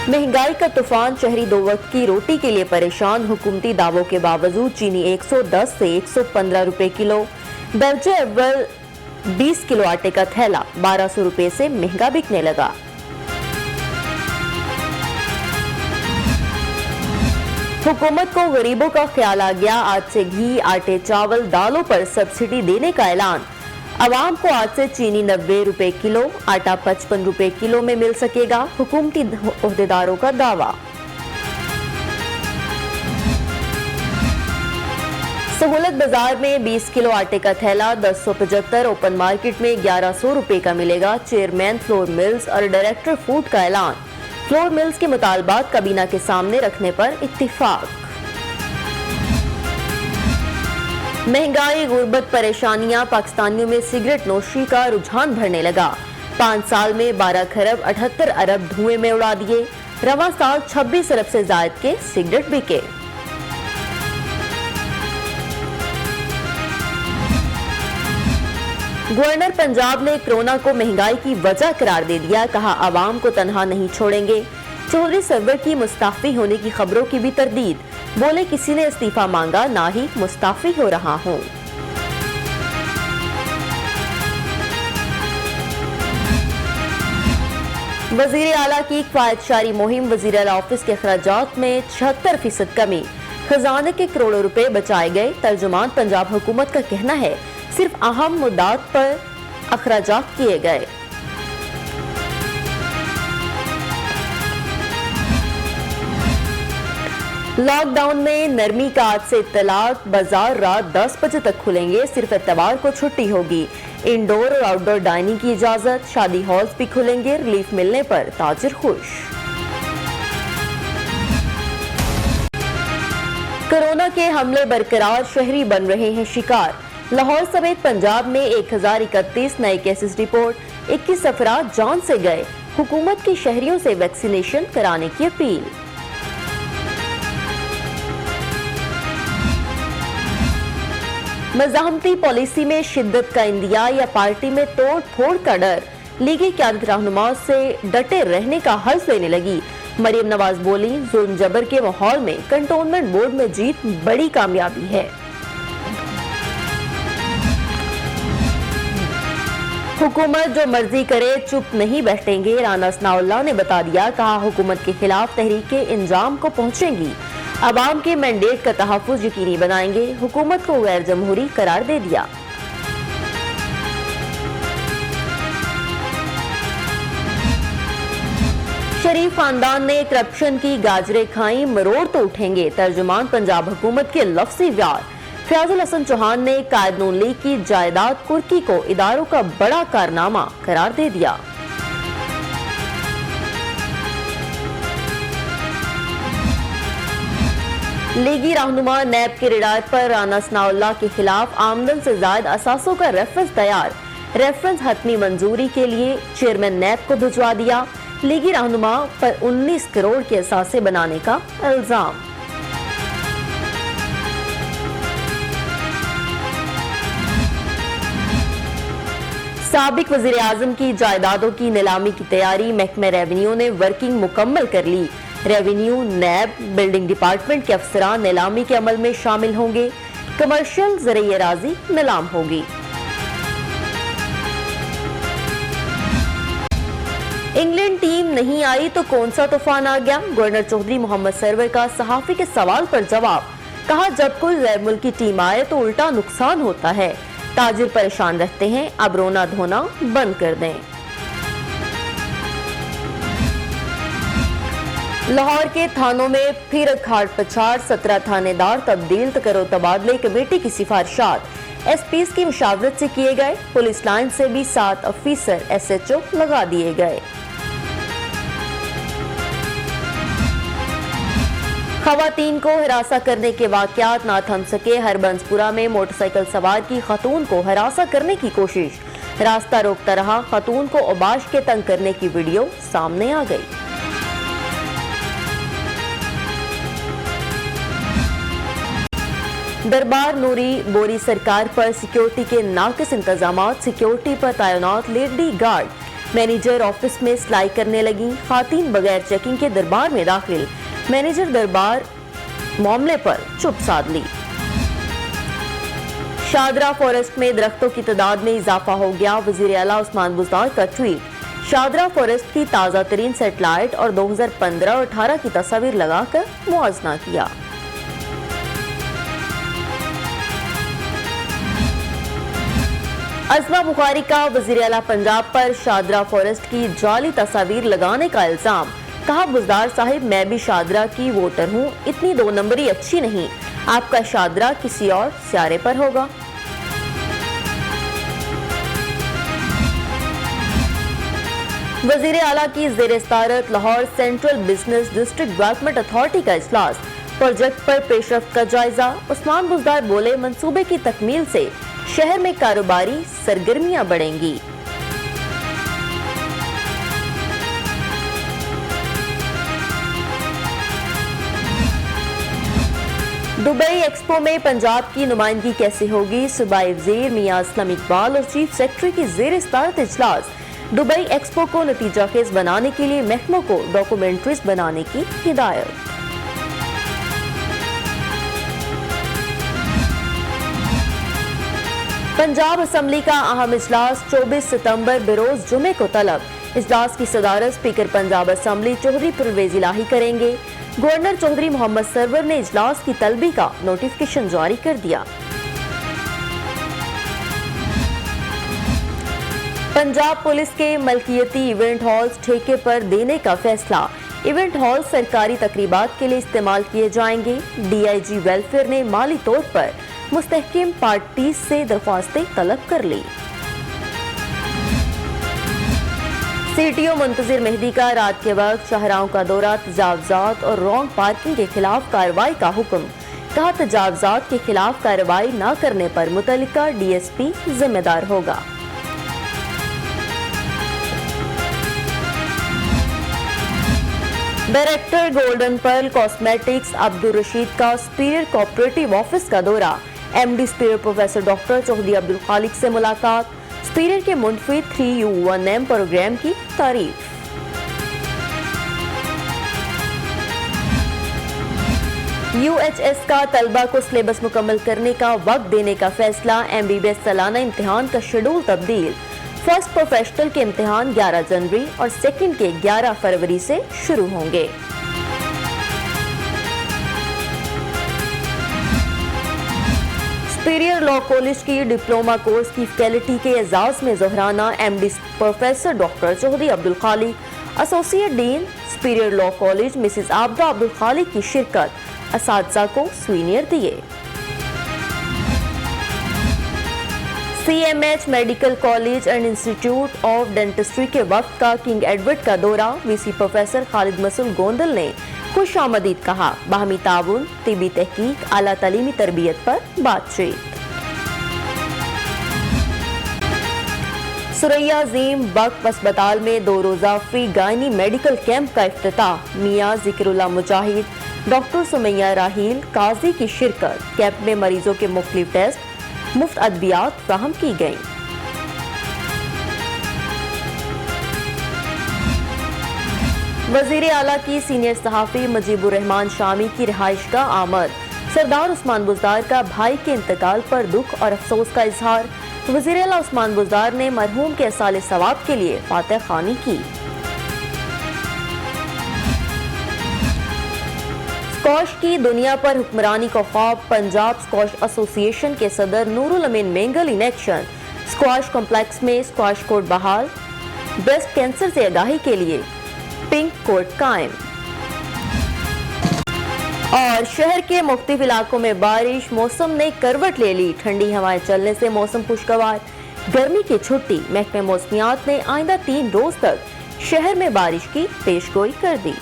महंगाई का तूफान, शहरी 2 वक्त की रोटी के लिए परेशान। हुकूमती दावों के बावजूद चीनी 110 से 115 रुपए किलो। दर्जे अव्वल 20 किलो आटे का थैला 1200 रुपए से महंगा बिकने लगा। हुकूमत को गरीबों का ख्याल आ गया। आज से घी, आटे, चावल, दालों पर सब्सिडी देने का ऐलान। आवाम को आज से चीनी 90 रुपए किलो, आटा 55 रुपए किलो में मिल सकेगा। हुकूमती ओहदेदारों का दावा। सहूलत बाजार में 20 किलो आटे का थैला 1075, ओपन मार्केट में 1100 रुपए का मिलेगा। चेयरमैन फ्लोर मिल्स और डायरेक्टर फूड का ऐलान। फ्लोर मिल्स के मुतालबात काबीना के सामने रखने पर इत्तिफाक। महंगाई, गुर्बत, परेशानियां, पाकिस्तानियों में सिगरेट नोशी का रुझान बढ़ने लगा। 5 साल में 12 खरब 78 अरब धुएं में उड़ा दिए। रवां साल 26 अरब से ज्यादा के सिगरेट बिके। गवर्नर पंजाब ने कोरोना को महंगाई की वजह करार दे दिया। कहा, आवाम को तनहा नहीं छोड़ेंगे। चौधरी सरवर की मुस्ताफी होने की खबरों की भी तरदीद। बोले, किसी ने इस्तीफा मांगा, ना ही मुस्ताफी हो रहा हूं। वजीर आला की किफायतशारी मुहिम। वजीर आला ऑफिस के अखराजात में 76% कमी। खजाने के करोड़ों रुपए बचाए गए। तर्जुमान पंजाब हुकूमत का कहना है, सिर्फ अहम मुद्दात पर अखराजात किए गए। लॉकडाउन में नरमी का आज से इत्तलात। बाजार रात 10 बजे तक खुलेंगे। सिर्फ इतवार को छुट्टी होगी। इंडोर और आउटडोर डाइनिंग की इजाजत। शादी हॉल्स भी खुलेंगे। रिलीफ मिलने पर ताजिर खुश। कोरोना के हमले बरकरार, शहरी बन रहे हैं शिकार। लाहौर समेत पंजाब में 1031 नए केसेस रिपोर्ट। 21 अफराद जान से गए। हुकूमत की शहरियों से वैक्सीनेशन कराने की अपील। मज़ाहमती पॉलिसी में शिद्दत का इंदिया या पार्टी में तोड़ फोड़ का डर। लीगी क़यादत रहनुमाओं से डटे रहने का हल्फ लेने लगी। मरियम नवाज बोली, जुल्म जबर के माहौल में कंटोनमेंट बोर्ड में जीत बड़ी कामयाबी है। हुकूमत जो मर्जी करे, चुप नहीं बैठेंगे। राना सनाउल्लाह ने बता दिया। कहा, हुकूमत के खिलाफ तहरीकें इंजाम को पहुंचेंगी। अवाम के मैंडेट का तहफ़्फ़ुज़ यकीनी बनाएंगे। हुकूमत को गैर जमहूरी करार दे दिया। शरीफ खानदान ने करप्शन की गाजरें खाई, मरोड़ तो उठेंगे। तर्जुमान पंजाब हुकूमत के लफ्ज़ी व्यार। फयाजुल हसन चौहान ने कायद नून लीग की जायदाद कुर्की को इदारों का बड़ा कारनामा करार दे दिया। लीगी रहनुमा नैब की हिदायत पर राना सनाउल्लाह के खिलाफ आमदन से ज्यादा असासों का रेफरेंस तैयार। रेफरेंस हतमी मंजूरी के लिए चेयरमैन नैब को भिजवा दिया। लीगी रहनुमा पर 19 करोड़ के असासे बनाने का इल्जाम। साबिक वजीर आजम की जायदादों की नीलामी की तैयारी। महकमे रेवेन्यू ने वर्किंग मुकम्मल कर ली। रेवेन्यू, नैब, बिल्डिंग डिपार्टमेंट के अफसरान नीलामी के अमल में शामिल होंगे। कमर्शियल ज़रिए राजी नीलाम होगी। इंग्लैंड टीम नहीं आई तो कौन सा तूफान आ गया। गवर्नर चौधरी मोहम्मद सरवर का सहाफी के सवाल पर जवाब। कहा, जब कोई गैर मुल्की टीम आए तो उल्टा नुकसान होता है। ताजिर परेशान रहते हैं, अब रोना धोना बंद कर दें। लाहौर के थानों में फिर अखाड़ पछाड़। 17 थानेदार तब्दील करो तबादले कमेटी की सिफारिशात एसपीज की मुशावरत से किए गए। पुलिस लाइन से भी 7 ऑफिसर एसएचओ लगा दिए गए। खवातीन को हिरासा करने के वाकयात ना थम सके। हरबंसपुरा में मोटरसाइकिल सवार की खातून को हिरासा करने की कोशिश। रास्ता रोकता रहा। खातून को औबाश के तंग करने की वीडियो सामने आ गई। दरबार नूरी बोरी सरकार पर सिक्योरिटी के नाकिस इंतजामात। सिक्योरिटी पर तैनात लेडी गार्ड मैनेजर ऑफिस में सिलाई करने लगी, खातून बगैर चेकिंग के दरबार में दाखिल, मैनेजर दरबार मामले पर चुप साध ली। शादरा फॉरेस्ट में दरख्तों की तादाद में इजाफा हो गया, वजीर आला उस्मान बुज़दार का ट्वीट। शादरा फॉरेस्ट की ताज़ा तरीन सेटेलाइट और 2015 और 18 की तस्वीर लगाकर मुआवजा किया। अज़मा बुखारी का वज़ीर आला पंजाब पर शादरा फॉरेस्ट की जाली तस्वीर लगाने का इल्जाम, कहा बुज़दार साहिब मैं भी शादरा की वोटर हूँ, इतनी 2 नंबरी अच्छी नहीं, आपका शादरा किसी और सियारे पर होगा। वज़ीर आला की ज़ेर सदारत Lahore central business district development authority का इजलास, प्रोजेक्ट पर पेशरफ्त का जायजा। उस्मान बुज़दार बोले मंसूबे की तकमील से शहर में कारोबारी सरगर्मियां बढ़ेंगी। दुबई एक्सपो में पंजाब की नुमाइंदगी कैसे होगी, सूबाई वज़ीर मियां असलम इकबाल और चीफ सेक्रेटरी की ज़ेर सदारत इजलास। दुबई एक्सपो को नतीजा खेज बनाने के लिए महकमों को डॉक्यूमेंट्रीज बनाने की हिदायत। पंजाब असम्बली का अहम इजलास 24 सितंबर बरोज जुमे को तलब। इजलास की सदारत स्पीकर पंजाब असम्बली चौधरी परवेज इलाही करेंगे। गवर्नर चौधरी मोहम्मद सरवर ने इजलास की तलबी का नोटिफिकेशन जारी कर दिया। पंजाब पुलिस के मलकियती इवेंट हॉल्स ठेके पर देने का फैसला। इवेंट हॉल सरकारी तकरीबात के लिए इस्तेमाल किए जाएंगे। डीआईजी वेलफेयर ने माली तौर पर मुस्तहकिम पार्टी से दरख्वास्तें तलब कर ली। सीटीओ मुंतजिर मेहदी का रात के वक्त शाहराहों का दौरा, तजावुज़ात और रॉन्ग पार्किंग के खिलाफ कार्रवाई का हुक्म, कहा तजावुज़ात के खिलाफ कार्रवाई न करने पर मुतल्लिका डीएसपी जिम्मेदार होगा। Director Golden Pearl cosmetics Abdul Rashid का सुपीरियर कोऑपरेटिव ऑफिस का दौरा, MD Superior professor doctor Chaudhary Abdul Khaliq से मुलाकात, सुपीरियर के मुनफी 3U1M प्रोग्राम की तारीफ। UHS का तलबा को सिलेबस मुकम्मल करने का वक्त देने का फैसला, MBBS सालाना इम्तिहान का शेड्यूल तब्दील। फर्स्ट प्रोफेशनल के इम्तिहान 11 जनवरी और सेकंड के 11 फरवरी से शुरू होंगे। सुपीरियर लॉ कॉलेज की डिप्लोमा कोर्स की फैकल्टी के एजाज में ज़ोहराना, MD professor doctor Chaudhary Abdul Khaliq, associate dean Superior law college Mrs Abida Abdul Khaliq की शिरकत, असातिज़ा को सीनियर दिए। CMH medical college and institute of dentistry के वक्त का किंग एडवर्ड का दौरा, VC प्रोफेसर खालिद मसूल गोंदल ने खुश आमदीद कहा, बाहमी ताउन, तिबी तहकीक, आला तालीमी तरबियत पर बातचीत। सुरैया अजीम बख्श अस्पताल में 2 रोजा फ्री गायनी मेडिकल कैंप का इफ्तिताह, मियां जिक्रुल्लाह मुजाहिद, डॉक्टर सुमैया राहील काजी की शिरकत। कैंप में मरीजों के मुख्तलिफ टेस्ट, मुफ्त अद्वियात फराहम की गई। वजीर आला की सीनियर सहाफी मुजीबुर रहमान शामी की रिहाइश का आमद, सरदार उस्मान बुज़दार का भाई के इंतकाल पर दुख और अफसोस का इजहार। वजीर आला उस्मान बुज़दार ने मरहूम के साले सवाब के लिए फातिहा खानी की। स्क्वाश की दुनिया पर हुक्मरानी का ख्वाब, पंजाब स्क्वाश एसोसिएशन के सदर Noorul Amin Mengal in action. Squash complex में स्क्वाश कोर्ट बहाल, ब्रेस्ट कैंसर से आगाही के लिए पिंक कोर्ट कायम। और शहर के मुख्तलिफ इलाकों में बारिश, मौसम ने करवट ले ली, ठंडी हवाएं चलने से मौसम खुशगवार। गर्मी की छुट्टी, महकमे मौसमियात ने आइंदा 3 रोज तक शहर में बारिश की पेशगोई कर दी।